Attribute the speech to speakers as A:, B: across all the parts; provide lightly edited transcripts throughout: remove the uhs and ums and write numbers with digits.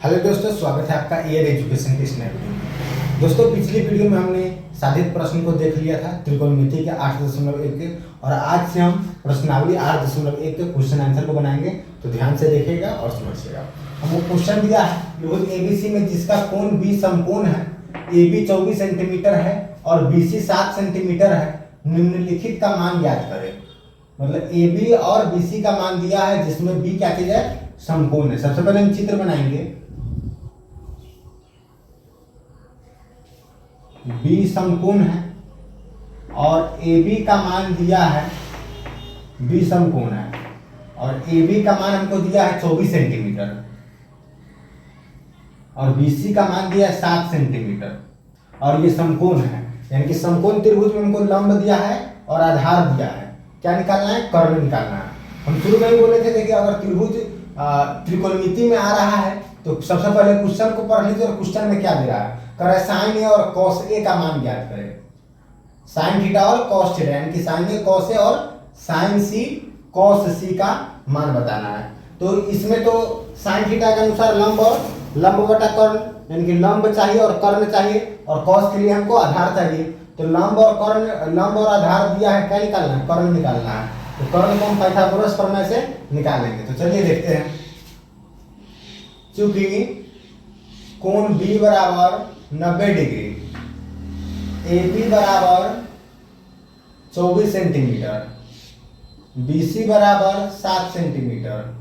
A: Hello दोस्तों, स्वागत है आपका एयर एजुकेशन के स्नैप में। दोस्तों, पिछली वीडियो में हमने साधित प्रश्न को देख लिया था त्रिकोणमिति के 8.1 के, और आज से हम प्रश्नावली 8.1 के क्वेश्चन आंसर को बनाएंगे। तो ध्यान से देखिएगा और समझिएगा। हमको क्वेश्चन दिया है त्रिभुज एबीसी में जिसका कोण बी समकोण है, AB 24 सेंटीमीटर है और BC 7 सेंटीमीटर है, निम्नलिखित का मान ज्ञात करें। मतलब AB और BC का मान दिया है जिसमें B क्या चीज है, समकोण है। सबसे पहले हम चित्र बनाएंगे। B समकोण है और AB का मान दिया है, B समकोण है और AB का मान हमको दिया है 24 सेंटीमीटर और BC का मान दिया है 7 सेंटीमीटर और ये समकोण है। यानी कि समकोण त्रिभुज में हमको लंब दिया है और आधार दिया है। क्या निकालना है? कर्ण निकालना है। हम शुरू में ही बोले थे कि अगर त्रिभुज त्रिकोणमिति में आ रहा है तो सबसे पहले क्वेश्चन को पढ़ लीजिए और क्वेश्चन में क्या दे रहा है। करे साइन ए और कॉस ए का मान ज्ञात करें। साइन थीटा और कॉस थीटा, यानी कि साइन ए कॉस ए और साइन सी कॉस सी का मान बताना है। तो इसमें तो साइन थीटा के अनुसार लंब और लंब बटा कर्ण, यानी कि लंब चाहिए और कर्ण चाहिए, और कॉस के लिए हमको आधार चाहिए। तो लंब और कर्ण, लंब और आधार दिया है, क्या निकालना है? कर्ण निकालना है। तो कर्ण को हम पाइथागोरस प्रमेय से निकालेंगे। तो चलिए देखते हैं। चूंकि कोण B बराबर 90 डिग्री, AB बराबर 24 सेंटीमीटर, BC बराबर 7 सेंटीमीटर,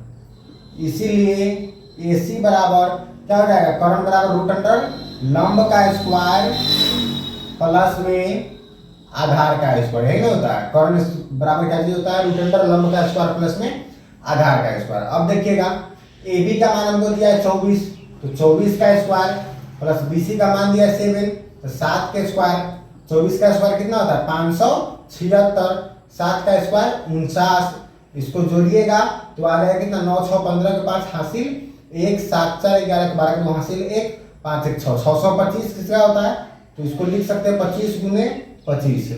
A: इसीलिए AC बराबर क्या हो जाएगा? कर्ण बराबर रूट अंडर लंब का स्क्वायर प्लस में आधार का स्क्वायर, यही ना होता है। कर्ण बराबर क्या चीज होता है? रूट अंडर लंब का स्क्वायर प्लस में आधार का स्क्वायर। अब देखिएगा, AB का मान हमको दिया है 24, तो 24 का स्क्वायर प्लस BC का मान दिया है 7, तो 7 के स्क्वायर। 24 का स्क्वायर कितना होता है? 576, 7 का स्क्वायर 49। इसको जोड़िएगा तो आ जाएगा कितना? 9 6 15 के पास हासिल 1, 7 4 11 के 12 के हासिल 1, 5 1 6, 625 किसका होता है? तो इसको लिख सकते हैं 25 गुने 25।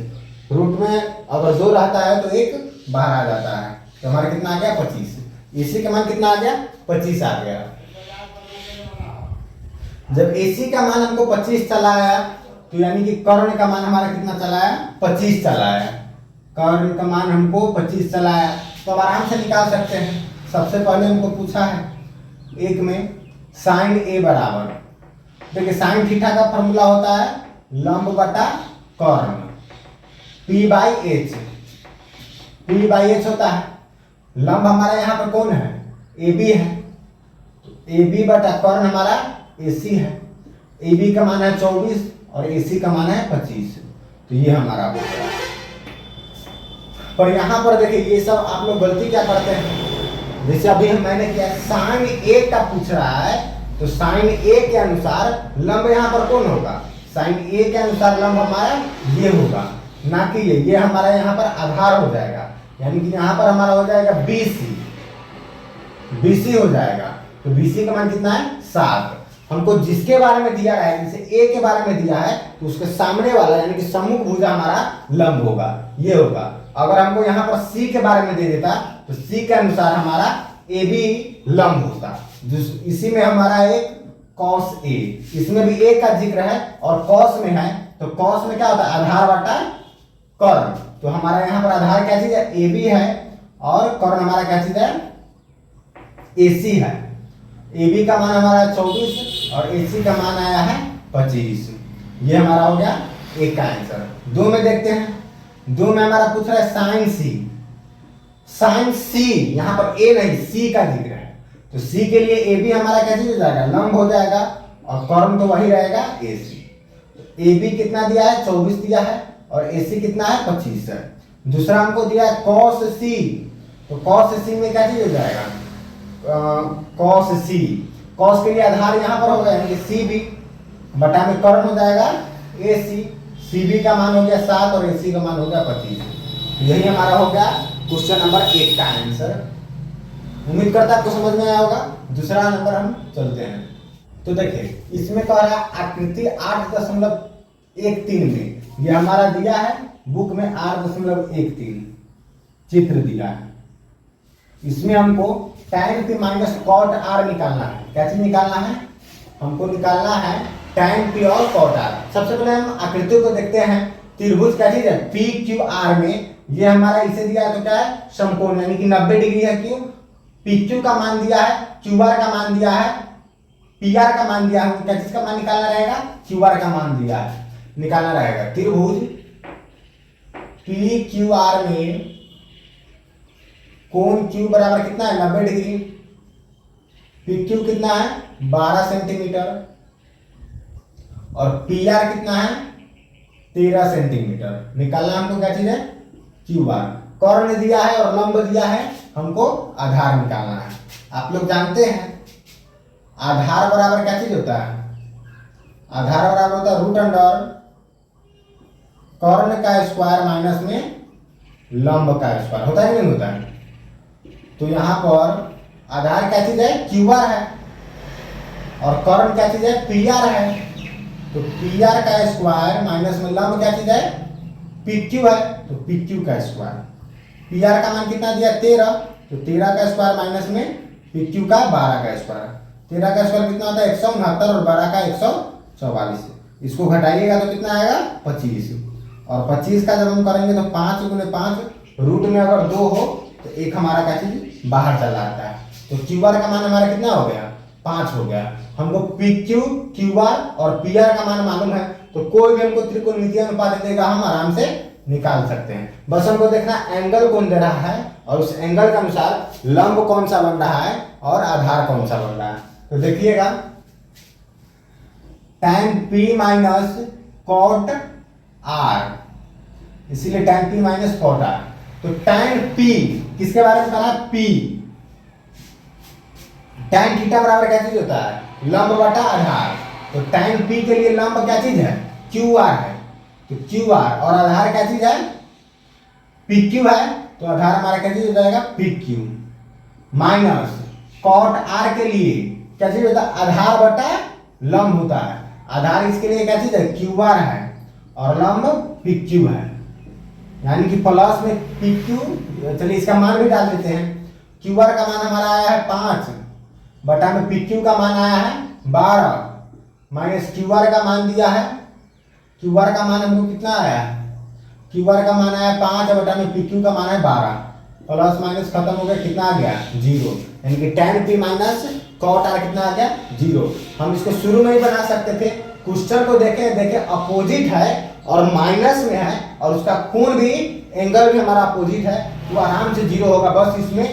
A: रूट में अगर 2 रहता है तो 1 बाहर आ जाता है, तो हमारा कितना आ गया? 25। AC का मान कितना आ गया? 25 आ गया। जब AC का मान हमको 25 चला आया तो यानी कि कर्ण का मान हमारा कितना चला आया? 25 चला आया। कर्ण का मान हमको 25 चला आया, तो अब आराम से निकाल सकते हैं। सबसे पहले हमको पूछा है एक में साइन A बराबर, देखिए साइन थीटा का फॉर्मूला होता है लंब बटा कर्ण, P/H। P/H होता है, लंब हमारा यहाँ पर कौन है? AB है, तो AB बटा कर्ण हमारा AC है। AB का मान है 24 और AC का मान है 25, तो ये हमारा हो गया। पर यहाँ पर देखिए ये सब आप लोग गलती क्या करते हैं, जैसे अभी मैंने किया साइन A का पूछ रहा है, तो साइन A के अनुसार लंब यहाँ पर कौन होगा? साइन A के अनुसार लंब हमारा ये होगा, ना कि ये हमारा यहाँ पर आधार हो जाएगा। यानी कि यहाँ पर हमारा हो जाएगा BC हो जाएगा। तो BC का मान कितना है? 7। हमको जिसके बारे में दिया है, जैसे A के बारे में दिया है, तो उसके सामने वाला यानी कि सम्मुख भुजा हमारा लंब होगा, ये होगा। अगर हमको यहाँ पर C के बारे में दे देता तो C के अनुसार हमारा AB लंब होता। इसी में हमारा एक cos A, इसमें भी A का जिक्र है और cos में है, तो cos में क्या होता है? आधार बटा कर्ण। तो हमारा यहाँ पर आधार क्या चीज है? AB है और कर्ण हमारा क्या चीज है? AC है। AB का मान हमारा 24 और AC का मान आया है 25। ये हमारा हो गया एक का आंसर। 2 में देखते हैं। 2 में हमारा पूछ रहा है साइन C। साइन C, यहाँ पर A नहीं C का जिक्र है, तो C के लिए AB हमारा क्या चीज हो जाएगा? लंब हो जाएगा, और कर्ण तो वही रहेगा AC। AB कितना दिया है? 24 दिया है और AC कितना है? 25 है। दूसरा हमको दिया है cos C, तो cos C में क्या चीज हो जाएगा? cos C, cos के लिए आधार यहाँ पर होगा यानी कि CB बटा में कर्ण हो जाएगा AC। CB का मान हो गया 7 और AC का मान हो गया 25। यही हमारा हो गया क्वेश्चन नंबर 1 का आंसर। उम्मीद करता है आपको समझ में आया होगा। दूसरा नंबर हम चलते हैं। तो देखिए इसमें कह रहा है आकृति 8.13 में, ये हमारा दिया है बुक में 8.13 चित्र दिया है। इसमें हमको tan p minus cot r निकालना है। क्या चीज निकालना है? हमको निकालना है tan P और cot R। सबसे पहले हम आकृतियों को देखते हैं। त्रिभुज क्या चीज है, पी क्यू आर में ये हमारा इसे दिया है तो क्या है, समकोण यानी कि 90 डिग्री है। क्यों, पी क्यू का मान दिया है, क्यू आर का मान दिया है, पी आर का मान दिया है, क्या चीज का मान निकालना रहेगा, क्यू आर का मान दिया है, निकालना रहेगा। त्रिभुज पी क्यू आर में कोण क्यू बराबर कितना है, 90 डिग्री। पी क्यू कितना है, 12 सेंटीमीटर, और पी आर कितना है, 13 सेंटीमीटर। निकालना हमको क्या चीज है, क्यू आर। कर्ण दिया है और लंब दिया है, हमको आधार निकालना है। आप लोग जानते हैं आधार बराबर क्या चीज होता है, आधार बराबर होता है रूट अंडर कर्ण का स्क्वायर माइनस में लंब का स्क्वायर। होता है कि नहीं होता है। तो यहां पर आधार क्या चीज है, क्यू आर है, और कर्ण क्या चीज है, पी आर है। तो पी आर का स्क्वायर माइनस में लंब क्या चीज है, पी क्यू है, तो पी क्यू का स्क्वायर। पी आर का मान कितना दिया, 13, तो 13 का स्क्वायर माइनस में पी क्यू का 12 का स्क्वायर। 13 का स्क्वायर कितना होता है, 169, और 12 का 144। इसको घटाइएगा तो कितना आएगा, 25। और 25 का जब हम करेंगे तो 5 गुने 5, रूट में अगर 2 हो तो एक हमारा क्या चीज बाहर चला आता है। तो क्यू आर का मान हमारा कितना हो गया, 5 हो गया। हमको पी क्यू, क्यू आर और पी आर का मान मालूम है, तो कोई भी हमको त्रिकोणमितीय अनुपात देगा हम आराम से निकाल सकते हैं। बस हमको देखना एंगल कौन दे रहा है, और उस एंगल के अनुसार लंब कौन सा बन रहा है और आधार कौन सा बन रहा है। तो देखिएगा tan P minus cot R, इसीलिए tan P minus cot R। तो tan P किसके बारे में कहा, P। tan थीटा बराबर क्या चीज होता है, लंब बटा आधार। तो tan P के लिए लंब क्या चीज है, क्यू आर है, तो क्यू आर, और आधार क्या चीज है, पी क्यू है, तो आधार हमारा क्या चीज हो जाएगा, P Q. Minus cot R के लिए क्या चीज होता है, आधार बटा लंब होता है। आधार इसके लिए क्या चीज है, क्यू आर है, और लंब पी क्यू है, यानी कि प्लस में पी क्यू। चलिए इसका मान भी डाल देते हैं। क्यू आर का मान हमारा आया है 5, बटा में पी क्यू का मान आया है 12, माइनस क्यू आर का मान दिया है। क्यू आर का मान हमको कितना आया है, क्यू आर का मान आया 5, बटा में पी क्यू का मान है 12। प्लस माइनस खत्म हो गया, कितना आ गया, 0। यानी कि tan P minus cot R कितना आ गया, 0। हम इसको शुरू में ही बना सकते थे। क्वेश्चन को देखें अपोजिट है और माइनस में है, और उसका कोण भी, एंगल भी हमारा अपोजिट है, तो आराम से 0 होगा। बस इसमें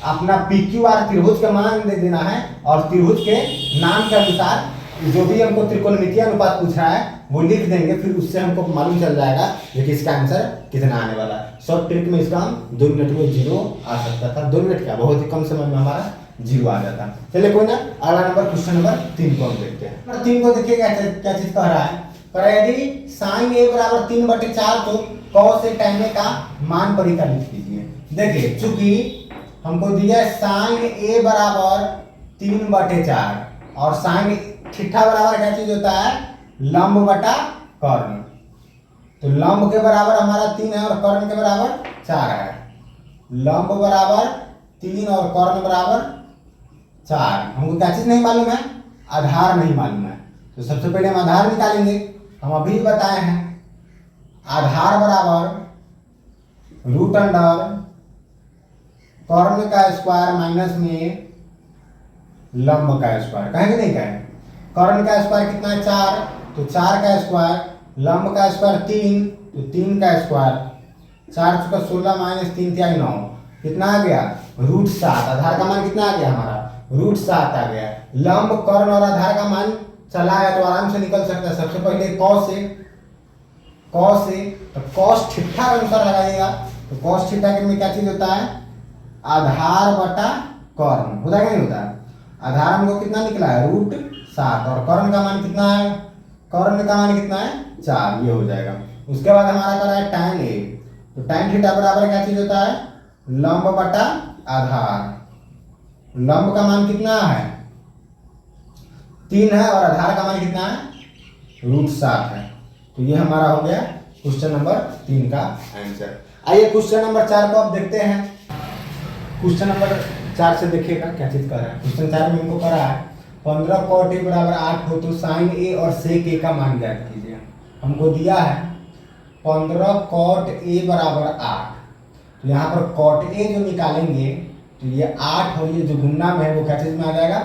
A: अपना पी क्यू आर त्रिभुज का मान दे देना है, और त्रिभुज के नाम के अनुसार जो भी हमको त्रिकोणमितीय अनुपात पूछ रहा है वो लिख देंगे, फिर उससे हमको मालूम चल जाएगा कि इसका आंसर कितना आने वाला है। शॉर्ट ट्रिक में इसका हम 2 मिनट में 0 आ सकता था। 2 मिनट क्या, बहुत ही कम समय में हमारा 0 आ जाता। चलिए कोई ना, अगला नंबर, क्वेश्चन नंबर 3 को हम देखते हैं। नंबर 3 को देखिए क्या चीज कह रहा है, पर यदि साइन a बराबर 3/4 तो cos a tan a का मान परिकलित कीजिए। देखिए चूंकि हमको दिया साइन a बराबर 3/4, और साइन थीटा बराबर क्या चीज होता है, लंब बटा कर्ण। तो लंब के बराबर हमारा 3 है और कर्ण के बराबर 4 है। लंब बराबर 3 और कर्ण बराबर 4। हमको क्या चीज नहीं मालूम है, आधार नहीं मालूम है। तो सबसे पहले हम आधार निकालेंगे। हम अभी बताए हैं आधार बराबर रूट अंडर कर्ण का स्क्वायर माइनस में लंब का स्क्वायर। कहेंगे नहीं कहें, कर्ण का स्क्वायर कितना है, 4, तो 4 का स्क्वायर, लंब का स्क्वायर 3, तो 3 का स्क्वायर। 4 × 16 माइनस 3 × 9 कितना आ गया, √7। आधार का मान कितना आ गया हमारा, √7 आ गया। लंब, कर्ण और आधार का मान चला है तो आराम से निकल सकता है। सबसे पहले cos a, तो cos थीटा का अनुसार लगाइएगा। तो cos थीटा के में क्या चीज होता है, आधार बटा कर्ण। होता है कि नहीं होता है। आधार हमको कितना निकला है, √7, और कर्ण का मान कितना है, कर्ण का मान कितना है, 4। ये हो जाएगा। उसके बाद हमारा कर रहा है tan a, तो tan थीटा बराबर क्या चीज होता है, लंब बटा आधार। लंब का मान कितना है, 3 है, और आधार का मान कितना है, √7 है। तो ये हमारा हो गया क्वेश्चन नंबर 3 का आंसर। आइए क्वेश्चन नंबर 4 को अब देखते हैं। क्वेश्चन नंबर 4 से देखिएगा क्या चीज कर रहा है। क्वेश्चन 4 में इनको कर रहा है 15 cot A बराबर 8 हो तो साइन A और सेक A का मान ज्ञात कीजिए। हमको दिया है 15 cot A बराबर 8, तो यहाँ पर cot A जो निकालेंगे तो ये 8 और ये जो गुणा में है वो क्या चीज में आ जाएगा,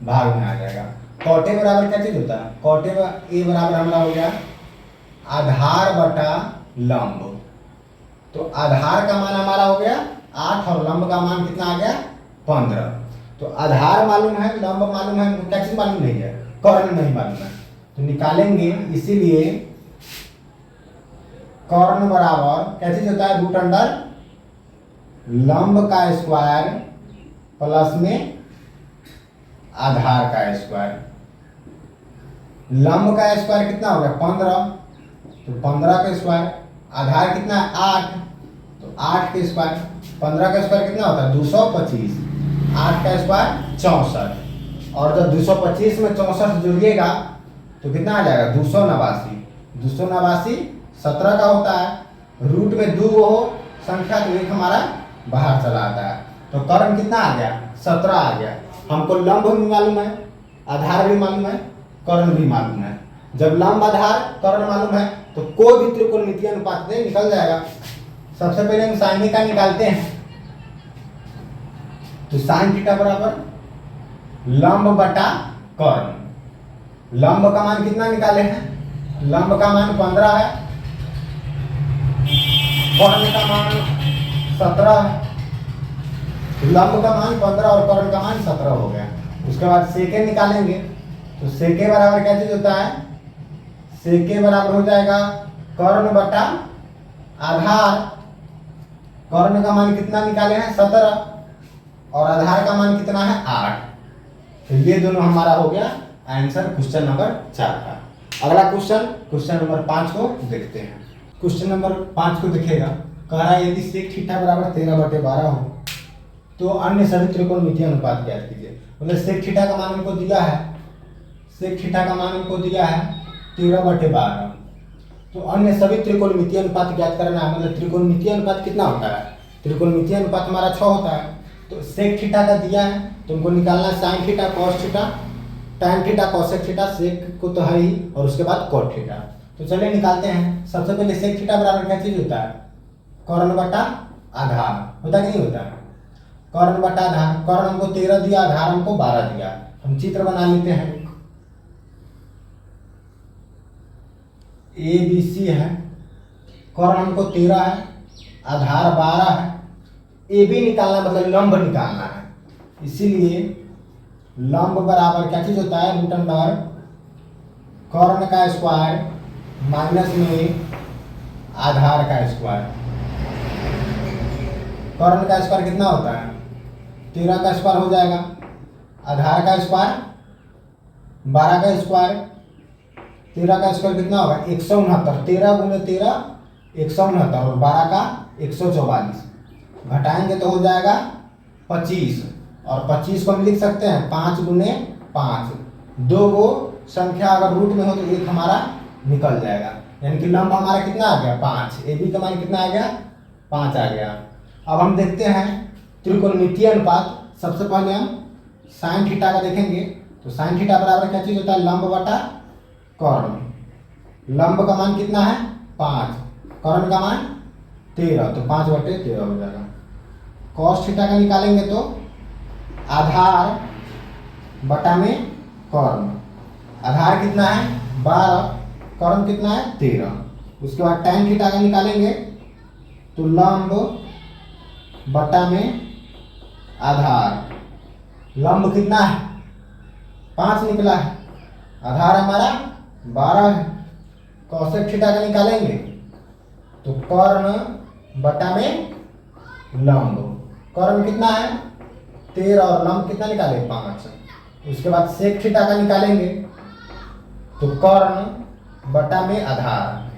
A: भाग में आ जाएगा। cot A बराबर क्या चीज होता है, cot A बराबर हमारा हो गया आधार बटा लंब। तो आधार का मान हमारा हो गया 8 और लंब का मान कितना आ गया 15। तो आधार मालूम है, लंब मालूम है, तो क्या चीज मालूम नहीं है, कर्ण नहीं मालूम है, तो निकालेंगे। इसीलिए कर्ण बराबर क्या चीज होता है, रूट अंडर लंब का स्क्वायर प्लस में आधार का स्क्वायर। लंब का स्क्वायर कितना हो गया 15, तो 15 का स्क्वायर, आधार कितना है 8, तो 8 के स्क्वायर, 15 का स्क्वायर कितना होता है 225, 8 का स्क्वायर 64, और जब 225 में 64 जुड़िएगा तो कितना आ जाएगा 289। 289 17 का होता है, रूट में 2 हो संख्या तो एक हमारा बाहर चला आता है, तो कर्ण कितना आ गया 17 आ गया। हमको लंब भी मालूम है, आधार भी मालूम है, कर्ण भी मालूम है। जब लंब आधार कर्ण मालूम है तो कोई भी त्रिकोणमितीय अनुपात से निकल जाएगा। सबसे पहले हम साइन का निकालते हैं, तो साइन थीटा बराबर लंब बटा कर्ण। लंब का मान कितना निकाले हैं, लंब का मान 15 है, कर्ण का मान 17 है। लंब का मान 15 और कर्ण का मान 17 हो गया। उसके बाद सेके निकालेंगे, तो सेके बराबर क्या चीज होता है, सेके बराबर हो जाएगा कर्ण बटा आधार। कर्ण का मान कितना निकाले हैं 17 और आधार का मान कितना है 8। तो ये दोनों हमारा हो गया आंसर क्वेश्चन नंबर 4 का। अगला क्वेश्चन नंबर 5 को देखते हैं। क्वेश्चन नंबर 5 को देखिएगा, कह रहा है यदि सेक थीटा बराबर 13/12 हो तो अन्य सभी त्रिकोणमितीय अनुपात ज्ञात कीजिए। मतलब सेक थीटा का मान हमको दिया है, सेक थीटा का मान हमको दिया है 13/12, तो अन्य सभी त्रिकोणमितीय अनुपात ज्ञात करना है। मतलब त्रिकोणमितीय अनुपात कितना होता है, त्रिकोणमितीय अनुपात हमारा 6 होता है। तो सेक थीटा का दिया है तो हमको निकालना है sine theta cos theta tan theta cosec theta, sec को तो है ही, और उसके बाद कॉट थीटा। तो चलिए निकालते हैं। सबसे पहले सेक थीटा बराबर क्या चीज होता है, कर्ण बटा आधार होता कि नहीं होता है, कर्ण बटा आधार। कर्ण हमको 13 दिया, आधार हमको 12 दिया। हम चित्र बना लेते हैं, ए बी सी है, कर्ण हमको 13 है, आधार 12 है। ए बी निकालना मतलब लंब निकालना है, इसीलिए लंब बराबर क्या चीज होता है, रूट अंडर कर्ण का स्क्वायर माइनस में आधार का स्क्वायर। कर्ण का स्क्वायर कितना होता है 13 का स्क्वायर हो जाएगा, आधार का स्क्वायर 12 का स्क्वायर। 13 का स्क्वायर कितना होगा 169, 13 गुने 13 169 और 12 का 144, घटाएंगे तो हो जाएगा 25, और 25 को हम लिख सकते हैं 5 गुने 5। 2 गो संख्या अगर रूट में हो तो एक हमारा निकल जाएगा, यानी कि लंब हमारा कितना आ गया 5, ए बी का मान कितना आ गया 5 आ गया। अब हम देखते हैं त्रिकोणमितीय अनुपात। सबसे पहले हम साइन थीटा का देखेंगे, तो साइन थीटा बराबर क्या चीज होता है, लंब बटा कर्ण। लंब का मान कितना है 5, कर्ण का मान 13, तो 5/13 हो जाएगा। कॉस थीटा का निकालेंगे तो आधार बटा में कर्ण। आधार कितना है 12, कर्ण कितना है 13। उसके बाद tan थीटा का निकालेंगे तो लंब बटा में आधार। लंब कितना है 5 निकला है, आधार हमारा 12 है। कॉसेक थीटा का निकालेंगे तो कर्ण बटा में लंब। कर्ण कितना है 13 और लंब कितना निकाले 5। उसके बाद सेक थीटा का निकालेंगे तो कर्ण बटा में आधार।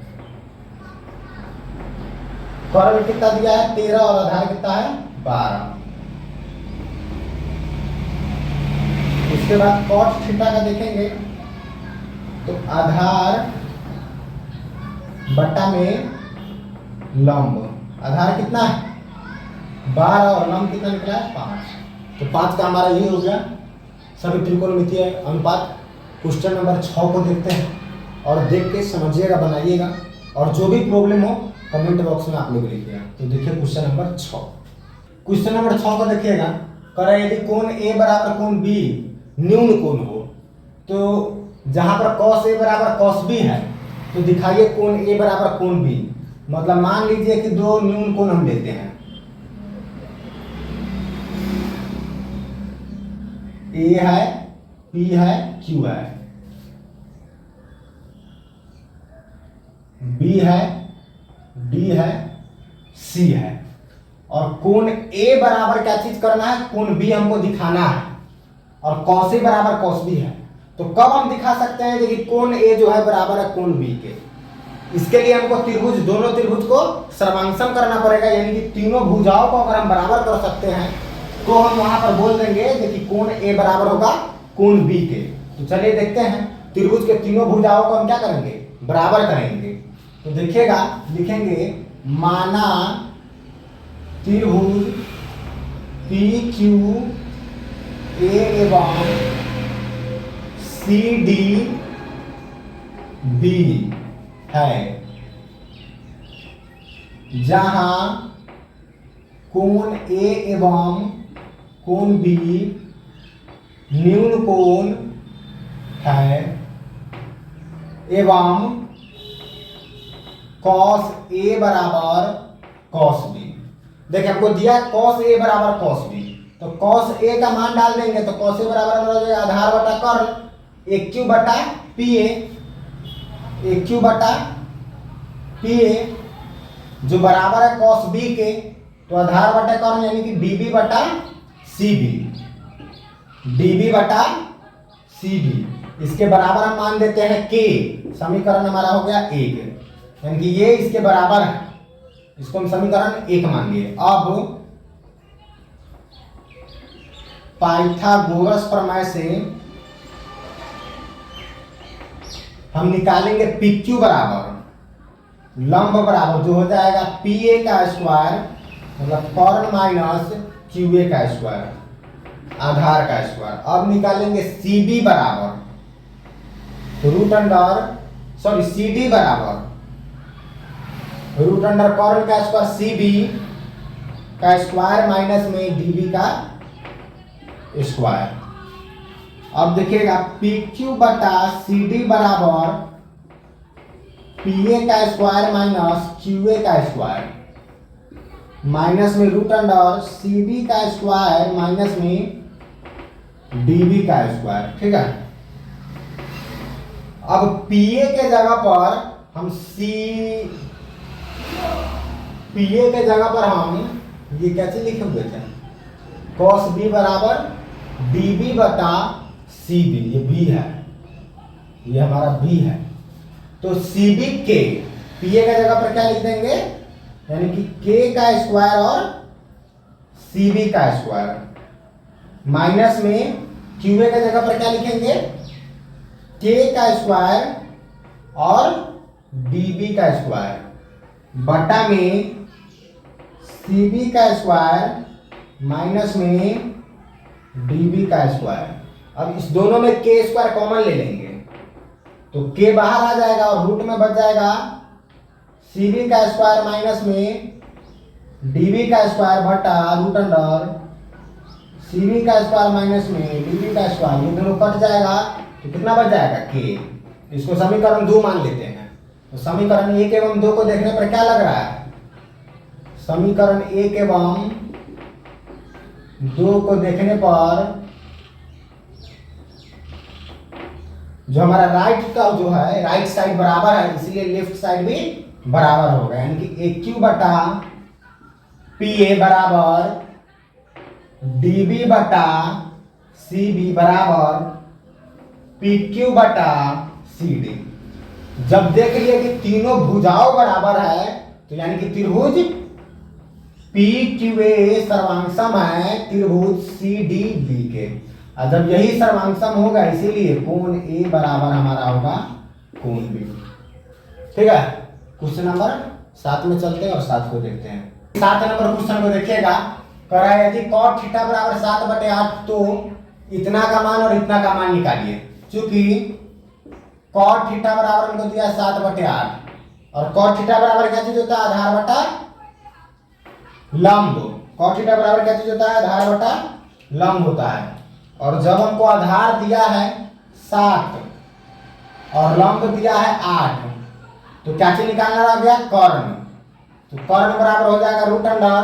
A: कर्ण कितना दिया है 13 और आधार कितना है 12। उसके बाद कॉट थीटा का देखेंगे तो आधार बटा में लंब। आधार कितना है 12 और लंब कितना निकला है 5, तो 5 का हमारा ये हो गया सभी त्रिकोणमितीय अनुपात। क्वेश्चन नंबर 6 को देखते हैं और देख के समझिएगा, बनाइएगा, और जो भी प्रॉब्लम हो कमेंट बॉक्स में आप लोग लिखिएगा। तो देखिए क्वेश्चन नंबर 6। क्वेश्चन नंबर 6 को देखिएगा, कह रहा है यदि कोण ए बराबर कोण बी न्यून कोण हो, तो जहां पर cos ए बराबर cos बी है तो दिखाइए कोण ए बराबर कोण बी। मतलब मान लीजिए कि दो न्यून कोण हम लेते हैं, ए है, पी है, क्यू है, बी है, डी है, सी है, और कोण ए बराबर क्या चीज करना है, कोण बी हमको दिखाना है, और cos ए बराबर cos बी है। तो कब हम दिखा सकते हैं कि कोण ए जो है बराबर है कोण बी के? इसके लिए हमको त्रिभुज, दोनों त्रिभुज को सर्वांशम करना पड़ेगा, यानी कि तीनों भुजाओं को अगर हम बराबर कर सकते हैं तो हम वहां पर बोल देंगे कि कोण ए बराबर होगा कोण बी के। तो चलिए देखते हैं, त्रिभुज के तीनों भुजाओं को हम क्या करेंगे, बराबर करेंगे। तो देखिएगा, लिखेंगे माना त्रिभुज पी क्यू ए एवं सी डी बी है, जहां कोण ए एवं कोण बी न्यून कोण है एवं cos ए बराबर cos बी। देखिए हमको दिया cos ए बराबर cos बी, तो cos ए का मान डाल देंगे तो cos ए बराबर हो जाएगा आधार बटा कर्ल ए क्यू बटा पी ए, ए क्यू बटा पी ए, जो बराबर है cos बी के, तो आधार बटा कर्ल यानी कि डी बी बटा सी बी, डी बी बटा सी बी। इसके बराबर हम मान देते हैं के, समीकरण हमारा हो गया एक, यानी कि ये इसके बराबर है, इसको हम समीकरण एक मान लिए। अब पाइथागोरस प्रमेय से हम निकालेंगे पी क्यू बराबर लंब बराबर, जो हो जाएगा पी ए का स्क्वायर मतलब कर्ण माइनस क्यू ए का स्क्वायर, आधार का स्क्वायर। अब निकालेंगे सी बी बराबर root under, sorry C D बराबर रूट अंडर कर्ण का स्क्वायर सी बी का स्क्वायर माइनस में डी बी का स्क्वायर। अब देखिएगा पी क्यू बटा सी डी बराबर पी ए का स्क्वायर माइनस क्यू ए का स्क्वायर, माइनस में रूट अंडर सी बी का स्क्वायर माइनस में डी बी का स्क्वायर। ठीक है, अब पी ए के जगह पर हम पी ए के जगह पर हम ये क्या चीज लिखे हुए थे, cos बी बराबर डी बी बटा सी बी, ये बी है, ये हमारा बी है। तो सी बी के, पी ए का जगह पर क्या लिख देंगे, यानी कि के का स्क्वायर और सी बी का स्क्वायर, माइनस में क्यू ए का जगह पर क्या लिखेंगे, के का स्क्वायर और डी बी का स्क्वायर, बटा में सी बी का स्क्वायर माइनस में डी बी का स्क्वायर। अब इस दोनों में के स्क्वायर कॉमन ले लेंगे तो के बाहर आ जाएगा और रूट में बच जाएगा सी बी का स्क्वायर माइनस में डी बी का स्क्वायर बटा रूट अंडर सी बी का स्क्वायर माइनस में डी बी का स्क्वायर। ये दोनों कट जाएगा तो कितना बच जाएगा, के। इसको समीकरण 2 मान लेते हैं। तो समीकरण 1 एवं 2 को देखने पर क्या लग रहा है, समीकरण 1 एवं 2 को देखने पर जो हमारा राइट का जो है, राइट साइड बराबर है, इसलिए लेफ्ट साइड भी बराबर होगा, यानी कि ए क्यू बटा पी ए बराबर डी बी बटा सी बी बराबर पी क्यू बटा सी डी। जब देख लिए कि तीनों भुजाओं बराबर है तो यानी कि त्रिभुज पी क्यू ए सर्वांगसम है त्रिभुज सी डी बी के। और जब यही सर्वांगसम होगा इसीलिए कोण ए बराबर हमारा होगा कोण बी। ठीक है, क्वेश्चन नंबर 7 में चलते हैं और 7 को देखते हैं। 7 नंबर क्वेश्चन को देखिएगा, कह रहा है यदि cot थीटा बराबर 7/8 तो इतना का मान और इतना का मान निकालिए। चूंकि cot थीटा बराबर हमको दिया 7/8 और cot थीटा बराबर क्या चीज होता है, आधार बटा लंब। cot थीटा बराबर क्या चीज होता है, आधार बटा लंब होता है। और जब हमको आधार दिया है 7 और लंब दिया है 8, तो क्या चीज निकालना रह गया, कर्ण। तो कर्ण बराबर हो जाएगा रूट अंडर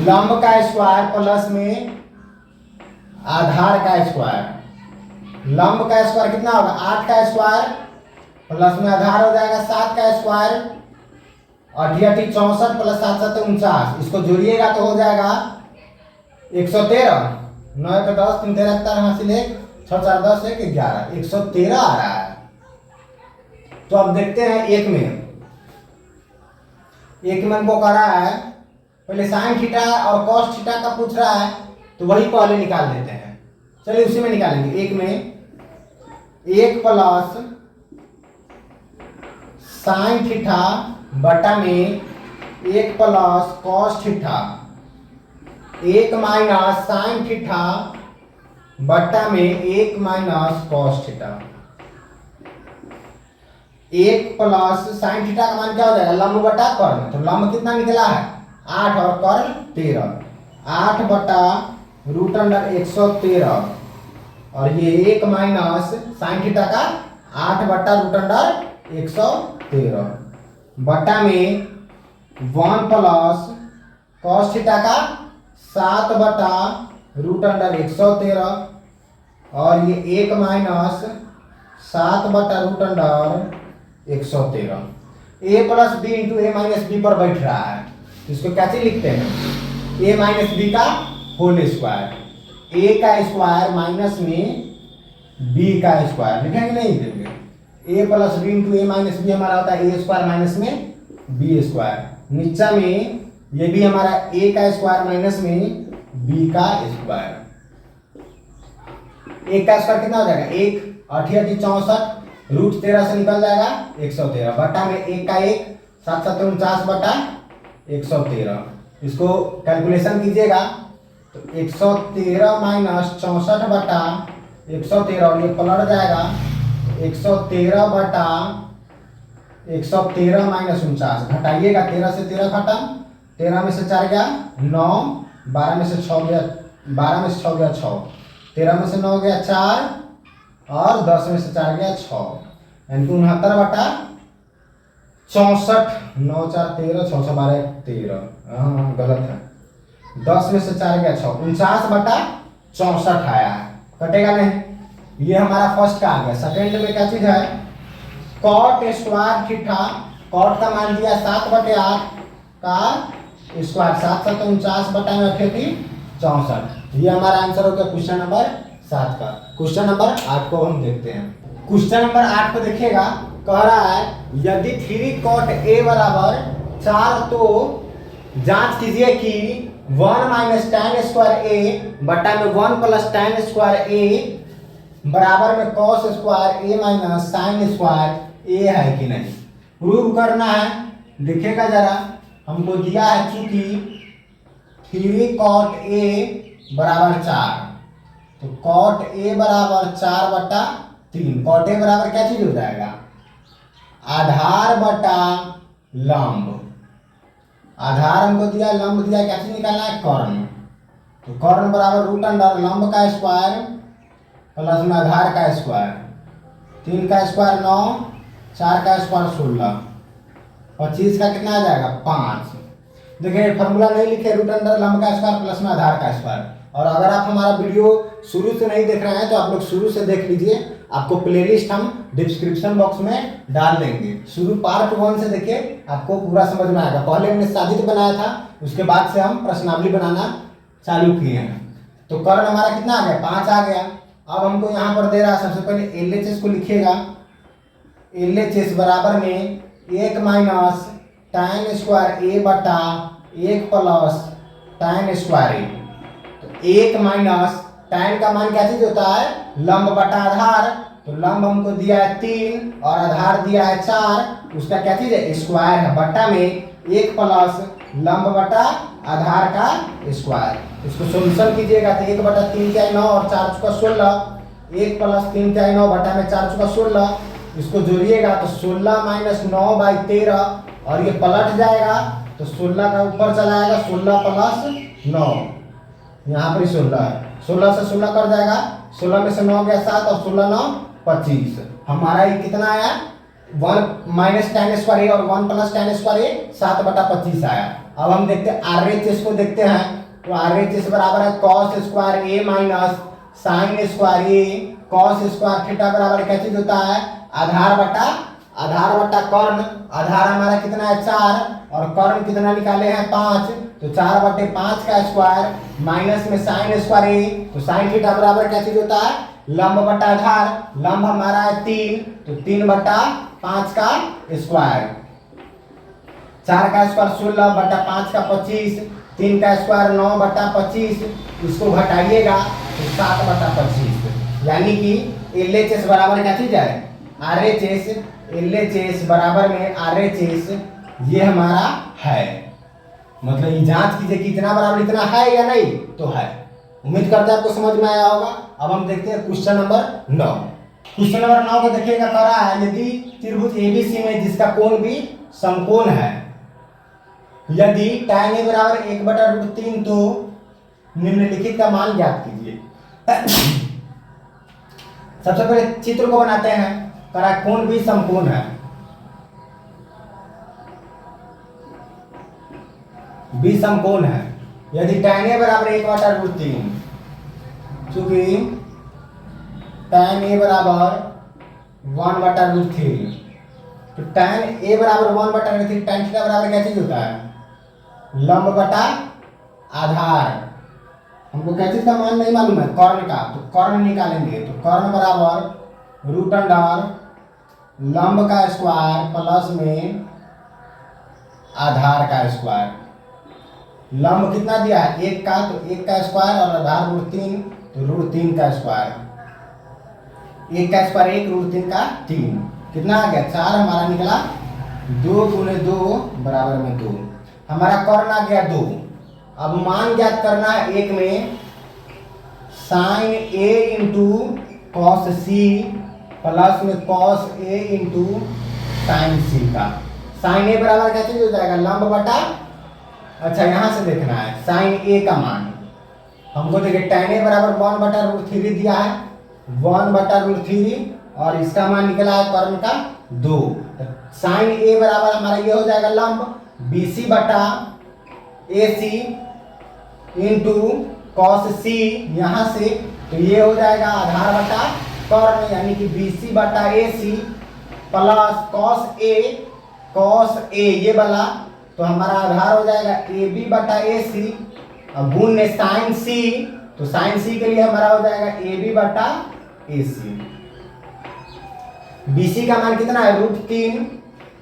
A: लंब का स्क्वायर प्लस में आधार का स्क्वायर। लंब का स्क्वायर कितना होगा, 8 का स्क्वायर प्लस में आधार हो जाएगा 7 का स्क्वायर, 8 8 64 प्लस 7 7 49। इसको जोड़िएगा तो हो जाएगा 113। 9 का 10 3 13 हासिल 1 6 4 10 1 11 113 आ रहा है। तो अब देखते हैं एक में हमको कह रहा है, पहले साइन थीटा और कॉस थीटा का पूछ रहा है, तो वही पहले निकाल देते हैं। चलिए उसी में निकालेंगे। एक में 1 प्लस साइन थीटा बटा में 1 plus cos theta, 1 minus sine theta बटा में 1 minus cos theta. 1 plus sine theta का मान क्या हो जाएगा, लंब बटा कर्ण। तो लंब कितना निकला है 8 और कर्ण 13, 8 बटा रूट अंडर 113 और ये 1 माइनस साइन थीटा का 8 बटा रूट अंडर 113 बटा में 1 प्लस कॉस थीटा का 7 बटा रूट अंडर 113 और ये 1 माइनस 7 बटा root under 113। a plus B into A minus B पर बैठ रहा है, तो इसको कैसे लिखते हैं, a माइनस बी का होल स्क्वायर, a का स्क्वायर माइनस में b का स्क्वायर लिखेंगे, नहीं लिखेंगे। a plus B into A minus B हमारा होता है a स्क्वायर माइनस में b स्क्वायर। नीचा में ये भी हमारा a का स्क्वायर माइनस में b का स्क्वायर। एक का स्क्वायर कितना हो जाएगा, 1 8 8 64 रूट 13 से निकल जाएगा 113 बटा में 1 का 1 7 7 49 बटा 113। इसको कैलकुलेशन कीजिएगा तो 113 माइनस 64 बटा 113 और ये पलट जाएगा 113 बटा 113 माइनस 49। घटाइएगा 13 से 13 खत्म, 13 में से 4 गया 9, 12 में से 6 गया 12 में से 6 गया 6, 13 में से 9 गया 4 और 10 में से 4 गया 6, यानी कि 69 बटा 64। 9 4 13 6 6 12 13, हाँ गलत है, 10 में से 4 गया 6, 49 बटा 64 आया है, कटेगा नहीं। ये हमारा फर्स्ट का आ गया। सेकंड में क्या चीज है, कॉट स्क्वायर थीटा, कॉट का मान दिया 7/8 का स्क्वायर 7 7 49 बटा में 64। ये हमारा आंसर हो गया क्वेश्चन नंबर 7 का। क्वेश्चन नंबर 8 को हम देखते हैं। क्वेश्चन नंबर 8 को देखिएगा, कह रहा है यदि 3 cot a बराबर 4 तो जांच कीजिए कि 1 माइनस tan स्क्वायर a बटा में 1 प्लस tan स्क्वायर a बराबर में cos square a minus sine square a है कि नहीं। प्रूव करना है, देखिएगा जरा, हमको दिया है चूंकि 3 cot a बराबर 4, तो cot a बराबर 4/3। cot a बराबर क्या चीज हो जाएगा, आधार बटा लंब। आधार हमको दिया, लंब दिया, क्या चीज निकालना है, कर्ण। तो कर्ण बराबर रूट अंडर लंब का स्क्वायर प्लस में आधार का स्क्वायर। 3 का स्क्वायर 9, 4 का स्क्वायर 16, 25 का कितना आ जाएगा 5। देखिए फॉर्मूला नहीं लिखे, रूट अंडर लंब का स्क्वायर प्लस में आधार का स्क्वायर। और अगर आप हमारा वीडियो शुरू से नहीं देख रहे हैं तो आप लोग शुरू से देख लीजिए, आपको प्लेलिस्ट हम डिस्क्रिप्शन बॉक्स में डाल देंगे। शुरू पार्ट 1 से देखिए, आपको पूरा समझ में आएगा। पहले हमने साजिद बनाया था, उसके बाद से हम प्रश्नावली बनाना चालू किए हैं। तो कर्ण हमारा कितना आ गया, 5 आ गया। अब हमको यहाँ पर दे रहा है, सबसे पहले LHS को लिखिएगा। LHS बराबर में 1 माइनस tan स्क्वायर a बटा 1 plus tan square a। 1 minus tan का मान क्या चीज होता है, लंब बटा आधार। तो लंब हमको दिया है 3 और आधार दिया है 4, उसका क्या चीज है, स्क्वायर है, बटा में 1 प्लस लंब बटा आधार का स्क्वायर। इसको सोल्यूशन कीजिएगा तो 1/3 और 4 चुका 16, 1 + 3 9 बटा में 4 चुका 16, इसको जोड़िएगा तो 16 - 9/13 और ये पलट जाएगा तो 16 का ऊपर चला आएगा, 16 + 9 यहाँ पर 16 है, 16 से 16 कर जाएगा, 16 में से 9 गया 7 और 16 9 25। हमारा ये कितना आया 1 - tan स्क्वायर और 1 + tan स्क्वायर 7/25 आया। अब हम देखते हैं RHS को देखते हैं तो RHS बराबर है cos square a minus sin square a cos square theta बराबर क्या चीज होता है आधार बटा कर्ण। आधार हमारा कितना है 4 और कर्ण कितना निकाले हैं 5, तो 4/5 का स्क्वायर माइनस में sin स्क्वायर a, तो sin थीटा बराबर क्या चीज होता है लंब बटा आधार। लंब हमारा है 3 तो 3/5 का स्क्वायर, 4 का स्क्वायर 16/5 का 25, 3 का स्क्वायर 9/25, इसको घटाइएगा तो 7/25, यानी कि LHS बराबर क्या चीज है RHS। LHS बराबर में RHS ये हमारा है, मतलब ये जांच कीजिए कि इतना बराबर इतना है या नहीं, तो है। उम्मीद करते हैं आपको समझ में आया होगा। अब हम देखते हैं क्वेश्चन नंबर 9। क्वेश्चन नंबर 9 को देखिएगा, कह रहा है यदि त्रिभुज ABC में जिसका कोण भी समकोण है, यदि tan a बराबर 1/√3 तो निम्नलिखित का मान ज्ञात कीजिए। सबसे पहले चित्र को बनाते हैं, कह रहा है कोण भी समकोण है, भी समकोण है, यदि tan a बराबर 1/√3, चूंकि tan a बराबर 1/√3, तो tan a बराबर 1/√3, tan थीटा बराबर क्या चीज होता है लंब बटा आधार। हमको क्या चीज का मान नहीं मालूम है कर्ण का, तो कर्ण निकालेंगे तो कर्ण बराबर √अंडर लंब का स्क्वायर प्लस में आधार का स्क्वायर। लंब कितना दिया है 1 का, तो 1 का स्क्वायर और आधार √3 तो √3 का स्क्वायर, 1 का स्क्वायर 1 √3 का 3, कितना आ गया 4 हमारा निकला, 2 × 2 बराबर में 2, हमारा कर्ण आ गया 2। अब मान ज्ञात करना है एक में sin a × cos c plus में cos a × sin c का। sin a बराबर क्या चीज हो जाएगा लंब बटा, अच्छा यहाँ से देखना है sin a का मान, हमको देखिए tan a बराबर 1/√3 दिया है, 1/√3 और इसका मान निकला है कर्ण का 2। sin a बराबर हमारा ये हो जाएगा लंब BC बटा AC इंटू cos c, यहाँ से तो ये हो जाएगा आधार बटा कर्ण, यानी कि BC बटा AC प्लस cos A ये वाला, तो हमारा आधार हो जाएगा AB बटा AC और गुण ने sin C, तो sin C के लिए हमारा हो जाएगा AB बटा AC। BC का मान कितना है √3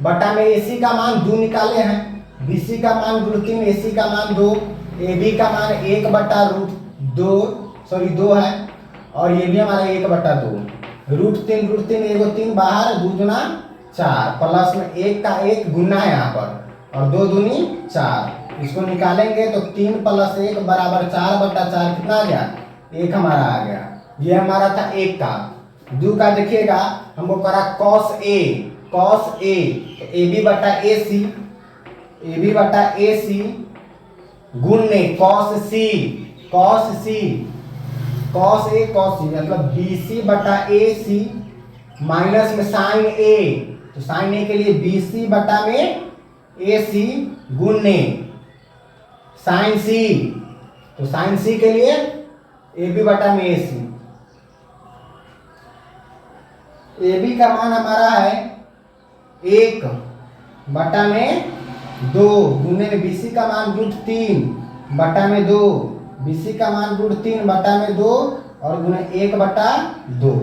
A: बटा में AC का मान 2 निकाले हैं, BC का मान √3 AC का मान 2, AB का मान 1/√2 2 है और ये भी हमारा 1/2, √3 एगो 3 बाहर 2 दूना 4 प्लस में 1 का 1 गुना है यहाँ पर और 2 दूनी 4, इसको निकालेंगे तो 3 + 1 बराबर 4/4, कितना आ गया 1 हमारा आ गया। ये हमारा था 1 का। 2 का देखिएगा हमको करा cos A तो AB बटा AC गुण ने cos C मतलब BC बटा AC माइनस में sin A, तो sin A के लिए BC बटा में AC गुण ने sin C, तो sin C के लिए AB बटा में AC। AB का मान हमारा है 1 बटा में 2 गुने में BC का मान √3 बटा में 2, BC का मान √3 बटा में 2 और गुने 1/2,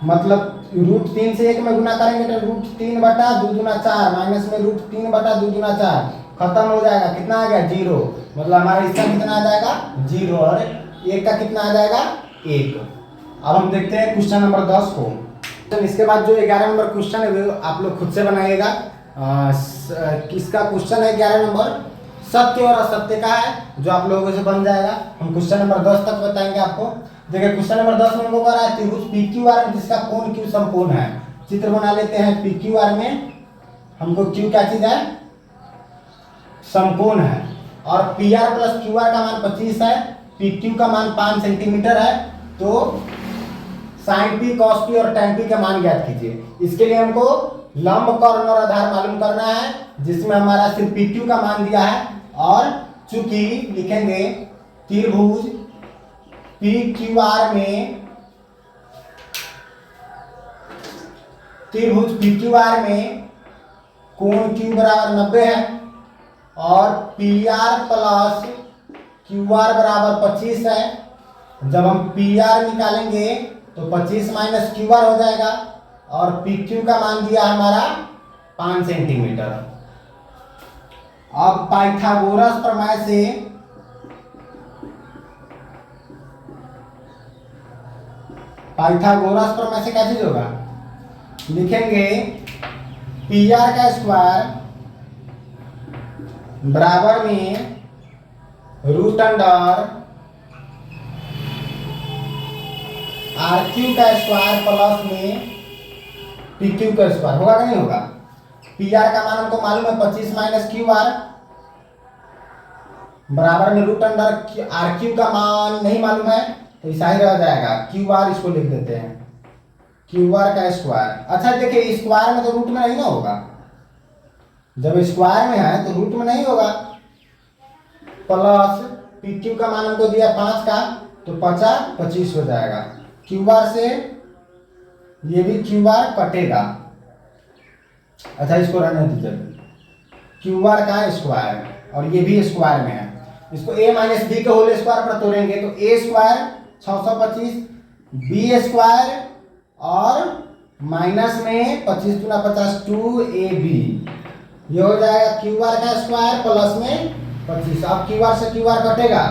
A: मतलब √3 से 1 में गुना करेंगे तो √3 बटा 2 दूना 4 माइनस में √3 बटा 2 दूना 4 खत्म हो जाएगा, कितना आ गया 0, मतलब हमारा इसका कितना आ जाएगा 0 और 1 का कितना आ जाएगा 1। अब हम देखते हैं क्वेश्चन नंबर 10 को। इसके बाद जो 11 नंबर क्वेश्चन है वो आप लोग खुद से बनाइएगा, किसका क्वेश्चन है 11 नंबर, सत्य और असत्य का है, जो आप लोगों से बन जाएगा। हम क्वेश्चन नंबर 10 तक बताएंगे आपको। देखिए क्वेश्चन नंबर 10 में हमको कह रहा है त्रिभुज PQR में जिसका कोण Q समकोण है। चित्र बना लेते हैं। PQR में हमको Q क्या चीज है, समकोण है। और PR प्लस QR का मान 25 है, PQ का मान 5 सेंटीमीटर है। तो sin P cos P और tan P का मान ज्ञात कीजिए। इसके लिए हमको लंब, कर्ण और आधार मालूम करना है, जिसमें हमारा सिर्फ PQ का मान दिया है। और चूंकि लिखेंगे त्रिभुज PQR में, त्रिभुज PQR में कोण Q बराबर 90 है और PR प्लस QR बराबर 25 है। जब हम PR निकालेंगे तो 25 माइनस QR हो जाएगा और PQ का मान दिया हमारा 5 सेंटीमीटर। अब पाइथागोरस प्रमेय से क्या चीज होगा, लिखेंगे PR का स्क्वायर बराबर में रूट अंडर RQ का स्क्वायर प्लस में PQ का स्क्वायर, होगा कि नहीं होगा। PR का मान हमको मालूम है 25 माइनस QR बराबर में रूट अंडर RQ का मान नहीं मालूम है, तो ऐसा ही रह जाएगा। QR इसको लिख देते हैं, QR का स्क्वायर। अच्छा देखिए स्क्वायर में तो रूट में नहीं ना होगा, जब स्क्वायर में है तो रूट में नहीं होगा। प्लस PQ का मान हमको दिया 5 का, तो 50 25 हो जाएगा। QR से ये भी QR कटेगा। अच्छा इसको रहने दीजिए, QR का स्क्वायर और ये भी स्क्वायर में है। इसको a माइनस बी के होल स्क्वायर पर तोड़ेंगे तो a स्क्वायर 625, b स्क्वायर और माइनस में 25 गुना 50 2ab, ये हो जाएगा QR का स्क्वायर प्लस में 25। अब QR से QR कटेगा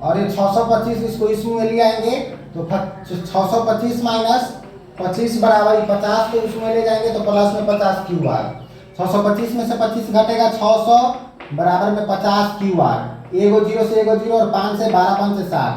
A: और ये 625 इसको इसमें ले आएंगे तो 625 माइनस 25 बराबर 50 को उसमें ले जाएंगे तो प्लस में 50 QR। 625 में से 25 घटेगा 600 बराबर में 50 QR। एगो जीरो से एगो जीरो और 5 से 12, 5 से 7।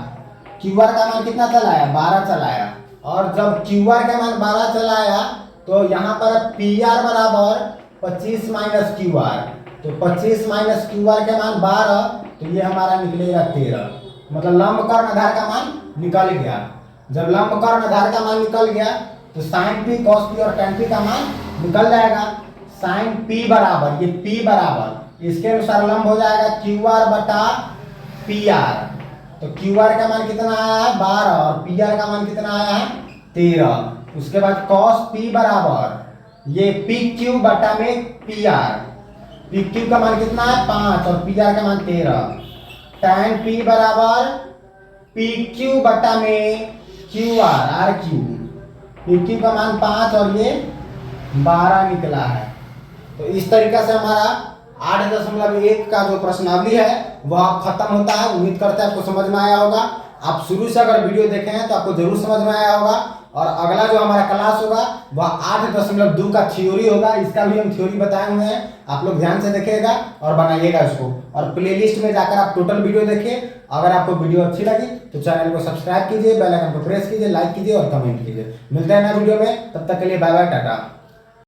A: QR का मान कितना चलाया, 12 चलाया। और जब QR का मान 12 चलाया तो यहाँ पर PR बराबर 25 माइनस QR, तो 25 माइनस QR का मान 12, तो ये हमारा निकलेगा 13। मतलब लंब, कर्ण, आधार का मान निकल गया। जब लंब, कर्ण, आधार का मान निकल गया तो sin P cos P और tan P का मान निकल जाएगा। sin P बराबर, ये P बराबर इसके अनुसार लंब हो जाएगा QR बटा PR। तो QR का मान कितना आया है 12 और PR का मान कितना आया है 13। उसके बाद cos P बराबर ये PQ बटा में PR, PQ का मान कितना है 5 और PR का मान 13। tan P बराबर PQ बटा में QR RQ, PQ का मान 5 और ये 12 निकला है। तो इस तरीका से हमारा 8.1 का जो प्रश्नावली है वह अब खत्म होता है। उम्मीद करते हैं आपको समझ में आया होगा। आप शुरू से अगर वीडियो देखे हैं तो आपको जरूर समझ में आया होगा। और अगला जो हमारा क्लास होगा वह 8.2 का थ्योरी होगा। इसका भी हम थ्योरी बताए हुए हैं, आप लोग ध्यान से देखिएगा और बनाइएगा इसको। और प्लेलिस्ट में जाकर आप टोटल वीडियो देखिए। अगर आपको वीडियो अच्छी लगी तो चैनल को सब्सक्राइब कीजिए, बेल आइकन को प्रेस कीजिए, लाइक कीजिए और कमेंट कीजिए। मिलते हैं नए वीडियो में, तब तक के लिए बाय बाय, टाटा।